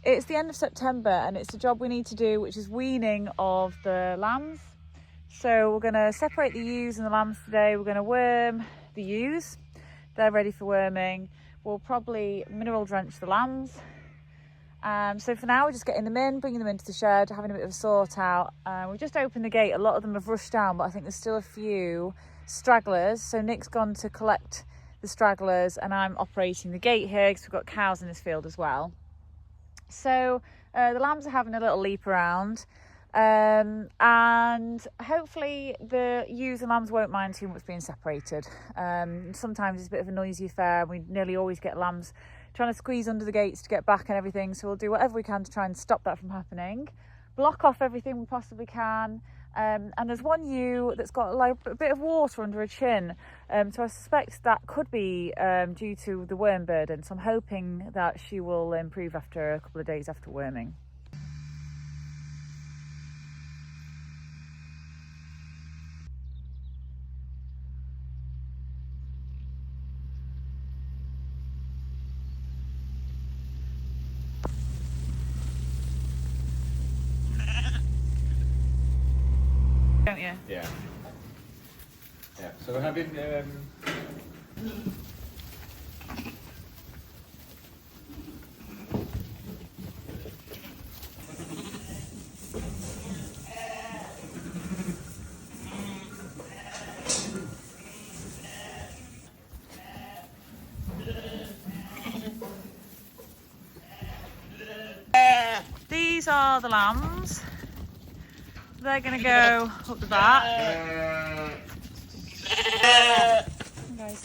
It's the end of September and it's a job we need to do, which is weaning of the lambs. So we're going to separate the ewes and the lambs today. We're going to worm the ewes. They're ready for worming. We'll probably mineral drench the lambs. So for now we're just getting them in, bringing them into the shed, having a bit of a sort out. We've just opened the gate. A lot of them have rushed down, but I think there's still a few stragglers. So Nick's gone to collect the stragglers and I'm operating the gate here because we've got cows in this field as well. So the lambs are having a little leap around, and hopefully the ewes and lambs won't mind too much being separated. Sometimes it's a bit of a noisy affair. We nearly always get lambs trying to squeeze under the gates to get back and everything, so we'll do whatever we can to try and stop that from happening. Block off everything we possibly can. And there's one ewe that's got like a bit of water under her chin, so I suspect that could be due to the worm burden, so I'm hoping that she will improve after a couple of days after worming. Don't you? Yeah. Yeah. So we're having These are the lambs. They're going to go up the back. Guys.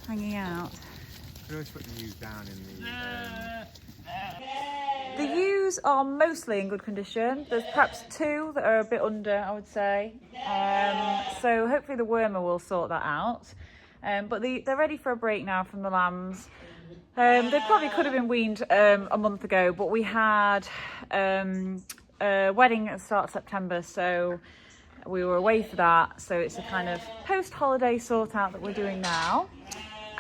Hanging out. I always put the ewes down in The ewes are mostly in good condition. There's perhaps two that are a bit under, I would say. So hopefully the wormer will sort that out. But they're ready for a break now from the lambs. They probably could have been weaned a month ago, but we had a wedding at the start of September, so we were away for that. So it's a kind of post-holiday sort out that we're doing now.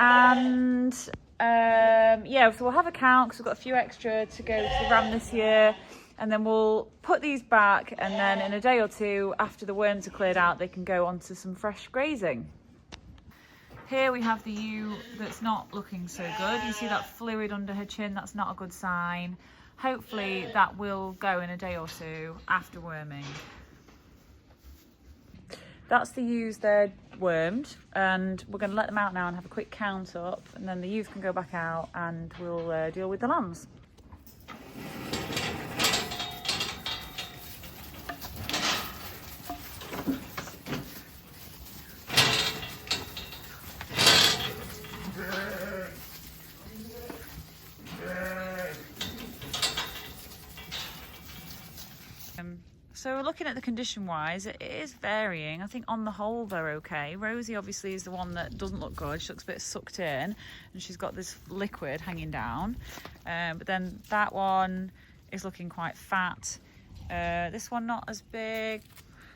And yeah, so we'll have a count because we've got a few extra to go to the ram this year, and then we'll put these back, and then in a day or two after the worms are cleared out, they can go on to some fresh grazing. Here we have the ewe that's not looking so good. You see that fluid under her chin, that's not a good sign. Hopefully that will go in a day or two after worming. That's the ewes, they're wormed, and we're going to let them out now and have a quick count up, and then the ewes can go back out and we'll deal with the lambs. So we're looking at the condition wise, it is varying. I think on the whole they're okay. Rosie obviously is the one that doesn't look good. She looks a bit sucked in and she's got this liquid hanging down. But then that one is looking quite fat. This one not as big.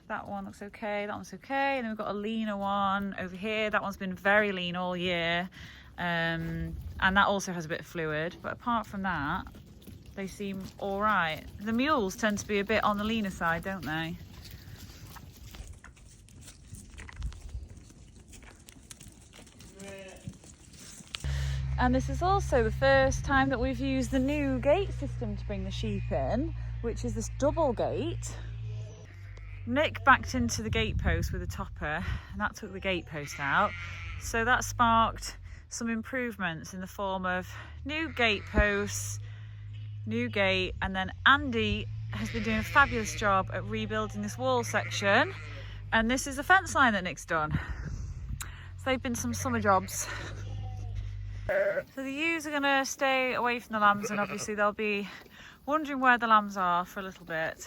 That one looks okay, that one's okay. And then we've got a leaner one over here. That one's been very lean all year. And that also has a bit of fluid. But apart from that, they seem all right. The mules tend to be a bit on the leaner side, don't they? And this is also the first time that we've used the new gate system to bring the sheep in, which is this double gate. Nick backed into the gate post with a topper, and that took the gate post out. So that sparked some improvements in the form of new gate posts, new gate, and then Andy has been doing a fabulous job at rebuilding this wall section, and this is the fence line that Nick's done. So they've been some summer jobs. So the ewes are going to stay away from the lambs, and obviously they'll be wondering where the lambs are for a little bit.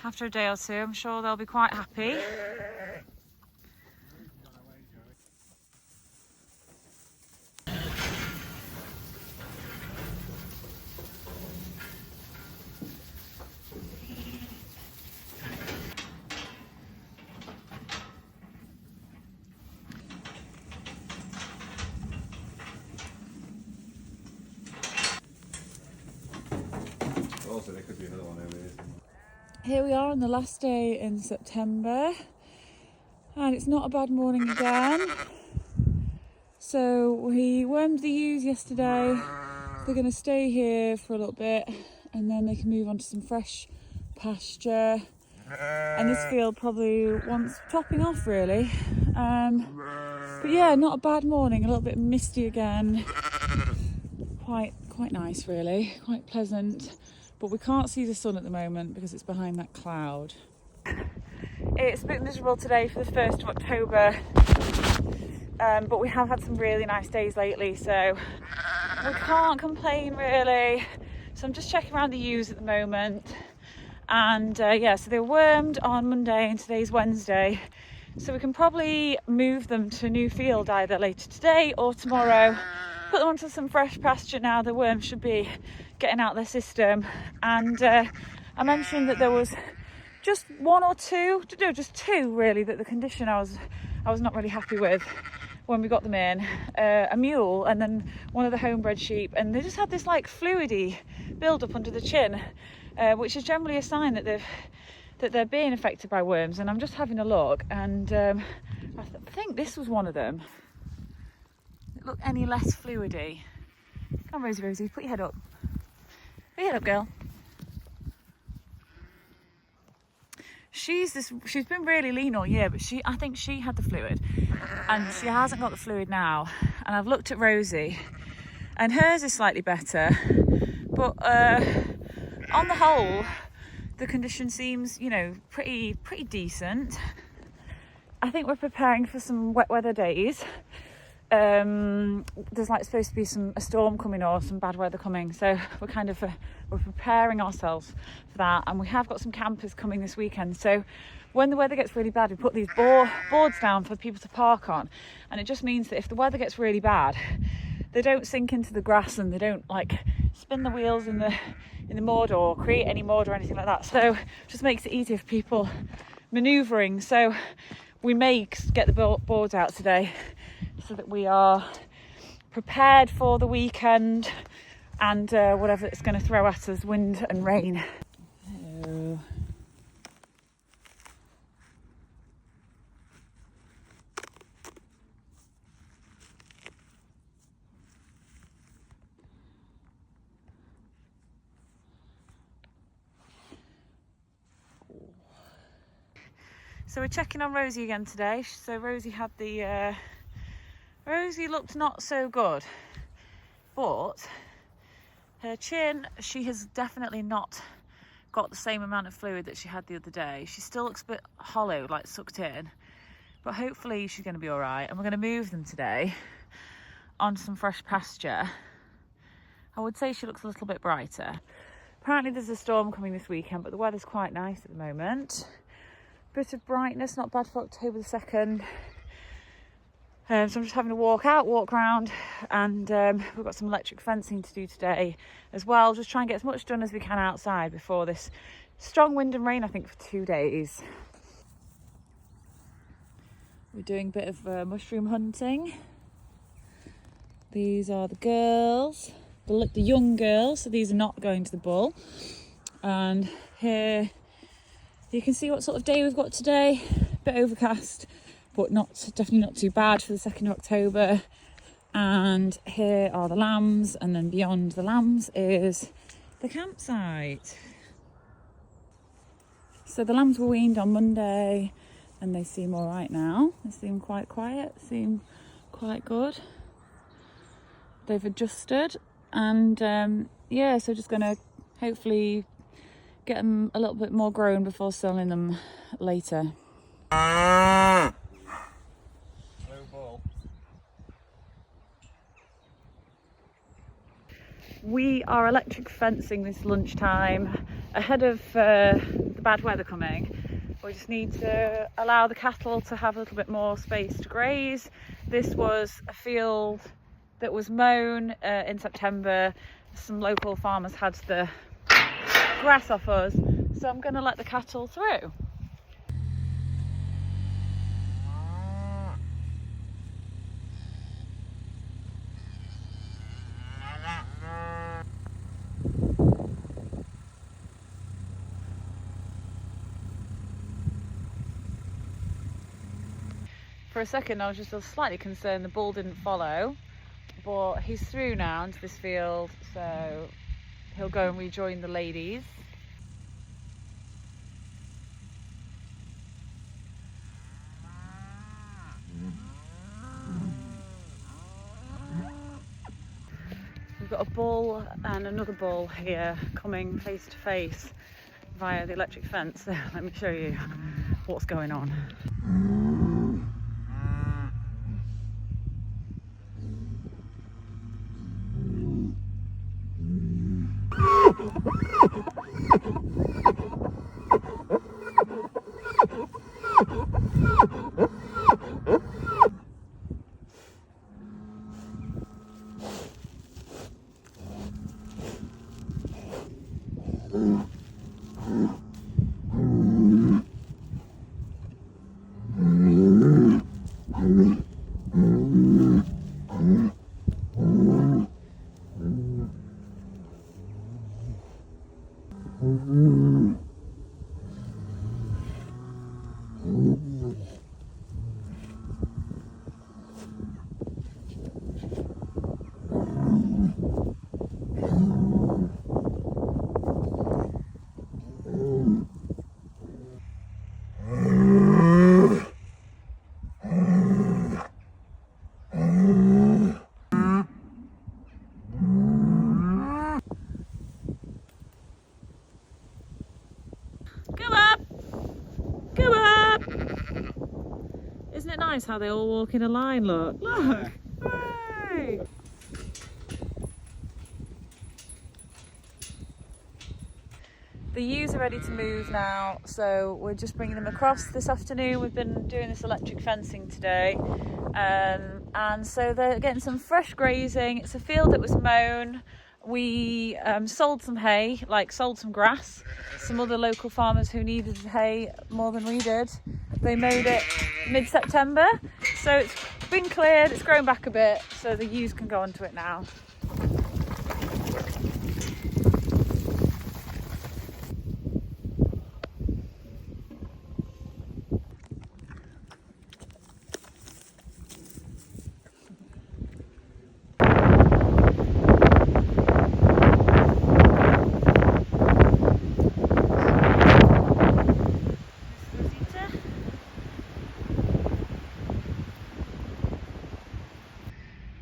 After a day or two, I'm sure they'll be quite happy. could be another one over here. Here we are on the last day in September, and it's not a bad morning again. So we wormed the ewes yesterday. They're going to stay here for a little bit, and then they can move on to some fresh pasture. And this field probably wants topping off, really. But yeah, not a bad morning. A little bit misty again. Quite nice, really. Quite pleasant. But we can't see the sun at the moment because it's behind that cloud. It's a bit miserable today for the 1st of October. But we have had some really nice days lately, so we can't complain, really. So I'm just checking around the ewes at the moment. And yeah, so they were wormed on Monday and today's Wednesday. So we can probably move them to a new field either later today or tomorrow. Put them onto some fresh pasture now. The worms should be getting out their system. And I mentioned that there was just just two really, that the condition I was not really happy with when we got them in. A mule and then one of the homebred sheep, and they just had this like fluidy build up under the chin, which is generally a sign that they're being affected by worms. And I'm just having a look, and I think this was one of them. It looked any less fluidy. Come on, Rosie, put your head up. Put your head up, girl. She's been really lean all year, but I think she had the fluid, and she hasn't got the fluid now. And I've looked at Rosie, and hers is slightly better, but on the whole, the condition seems, pretty decent. I think we're preparing for some wet weather days. There's supposed to be a storm coming or some bad weather coming, so we're preparing ourselves for that. And we have got some campers coming this weekend, so when the weather gets really bad, we put these boards down for people to park on, and it just means that if the weather gets really bad, they don't sink into the grass and they don't spin the wheels in the mud or create any mud or anything like that. So it just makes it easier for people manoeuvring. So we may get the boards out today so that we are prepared for the weekend and whatever it's going to throw at us, wind and rain. Hello. So we're checking on Rosie again today. So Rosie had Rosie looked not so good, but her chin, she has definitely not got the same amount of fluid that she had the other day. She still looks a bit hollow, like sucked in, but hopefully she's going to be all right. And we're going to move them today on some fresh pasture. I would say she looks a little bit brighter. Apparently there's a storm coming this weekend, but the weather's quite nice at the moment. Bit of brightness, not bad for October the 2nd. So I'm just having a walk around, and we've got some electric fencing to do today as well. Just try and get as much done as we can outside before this strong wind and rain, I think, for 2 days. We're doing a bit of mushroom hunting. These are the girls, the young girls, so these are not going to the bull. And here you can see what sort of day we've got today. A bit overcast, but definitely not too bad for the 2nd of October. And here are the lambs, and then beyond the lambs is the campsite. So the lambs were weaned on Monday, and they seem all right now. They seem quite quiet, seem quite good. They've adjusted, and yeah, so just gonna hopefully get them a little bit more grown before selling them later. We are electric fencing this lunchtime ahead of the bad weather coming. We just need to allow the cattle to have a little bit more space to graze. This was a field that was mown in September. Some local farmers had the grass off us, so I'm going to let the cattle through. For a second I was just slightly concerned the bull didn't follow, but he's through now into this field, so he'll go and rejoin the ladies. We've got a bull and another bull here coming face to face via the electric fence. So let me show you what's going on. Go up! Isn't it nice how they all walk in a line, look? Look! Hooray! The ewes are ready to move now, so we're just bringing them across this afternoon. We've been doing this electric fencing today, and so they're getting some fresh grazing. It's a field that was mown. We sold some hay, sold some grass. Some other local farmers who needed hay more than we did. They mowed it mid-September, so it's been cleared, it's grown back a bit, so the ewes can go onto it now.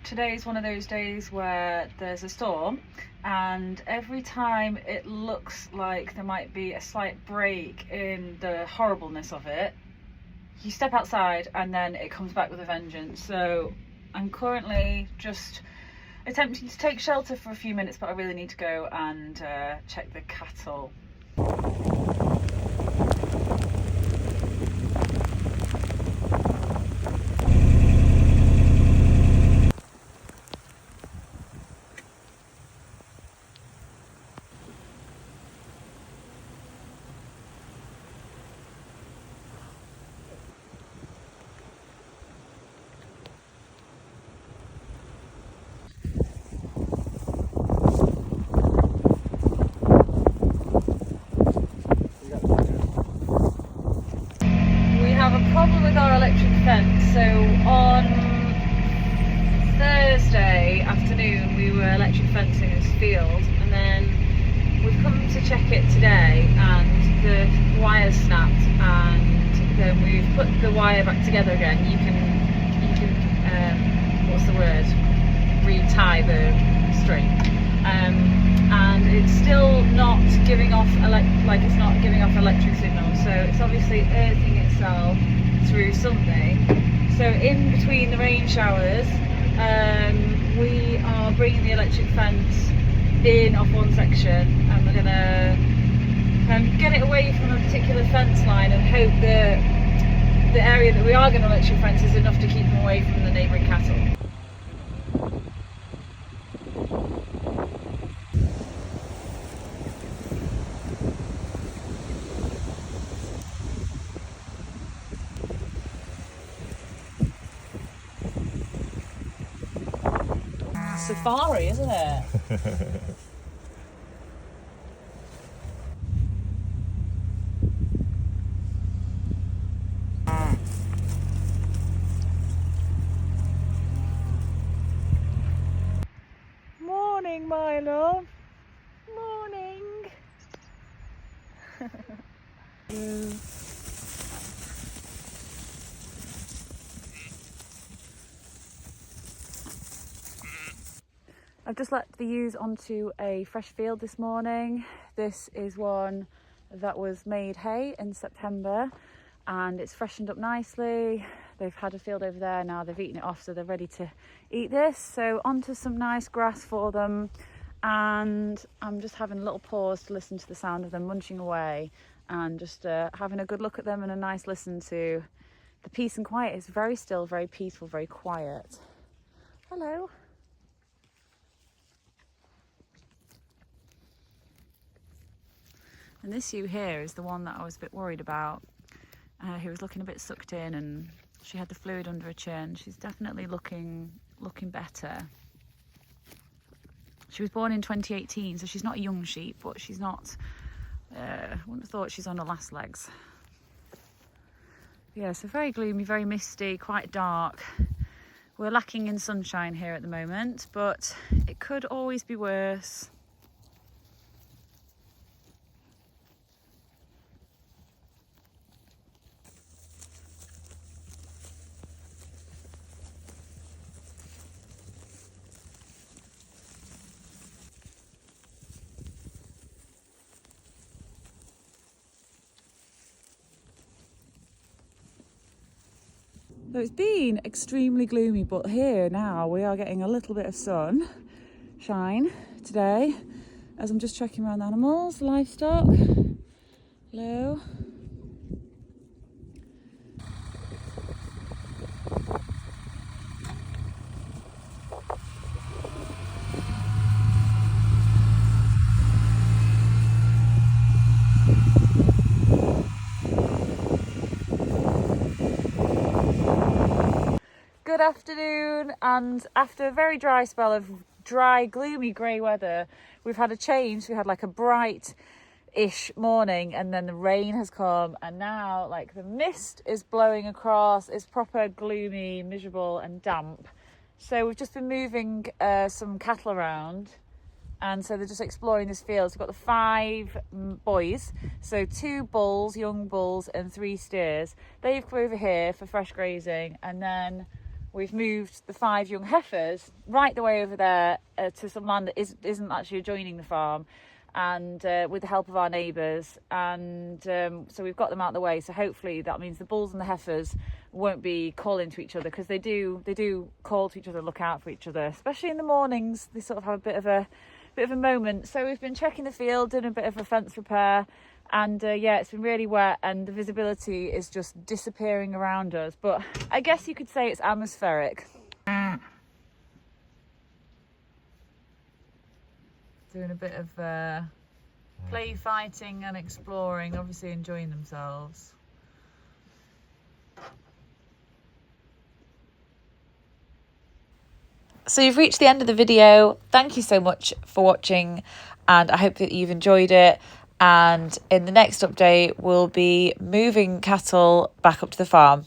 Today is one of those days where there's a storm, and every time it looks like there might be a slight break in the horribleness of it, you step outside and then it comes back with a vengeance. So I'm currently just attempting to take shelter for a few minutes, but I really need to go and check the cattle. Problem with our electric fence. So on Thursday afternoon we were electric fencing this field, and then we've come to check it today and the wire snapped, and then we've put the wire back together again. You can what's the word, retie the string, and it's still not giving off it's not giving off electric signals, so it's obviously earthing itself through something. So in between the rain showers, we are bringing the electric fence in off one section, and we're gonna get it away from a particular fence line and hope that the area that we are going to electric fence is enough to keep them away from the neighbouring cattle. Safari, isn't it? my love. Morning. I've just let the ewes onto a fresh field this morning. This is one that was made hay in September and it's freshened up nicely. They've had a field over there now, they've eaten it off, so they're ready to eat this. So onto some nice grass for them, and I'm just having a little pause to listen to the sound of them munching away and just having a good look at them and a nice listen to the peace and quiet. It's very still, very peaceful, very quiet. Hello. And this ewe here is the one that I was a bit worried about, who was looking a bit sucked in, and she had the fluid under her chin. She's definitely looking better. She was born in 2018, so she's not a young sheep, but she's not, I wouldn't have thought she's on her last legs. Yeah, so very gloomy, very misty, quite dark. We're lacking in sunshine here at the moment, but it could always be worse. So it's been extremely gloomy, but here now we are getting a little bit of sunshine today as I'm just checking around the animals, livestock. Hello. Good afternoon, and after a very dry spell of dry, gloomy grey weather, we've had a change. We had like a bright-ish morning and then the rain has come, and now like the mist is blowing across. It's proper gloomy, miserable and damp. So we've just been moving some cattle around, and so they're just exploring this field. So we've got the 5 boys, so 2 bulls, young bulls, and 3 steers. They've come over here for fresh grazing, and then we've moved the 5 young heifers right the way over there to some land that isn't actually adjoining the farm, and with the help of our neighbours, and so we've got them out of the way. So hopefully that means the bulls and the heifers won't be calling to each other, because they do call to each other, look out for each other, especially in the mornings. They sort of have a bit of a moment. So we've been checking the field, doing a bit of a fence repair, and yeah, it's been really wet and the visibility is just disappearing around us, but I guess you could say it's atmospheric. Doing a bit of play fighting and exploring, obviously enjoying themselves. So you've reached the end of the video. Thank you so much for watching, and I hope that you've enjoyed it. And in the next update, we'll be moving cattle back up to the farm.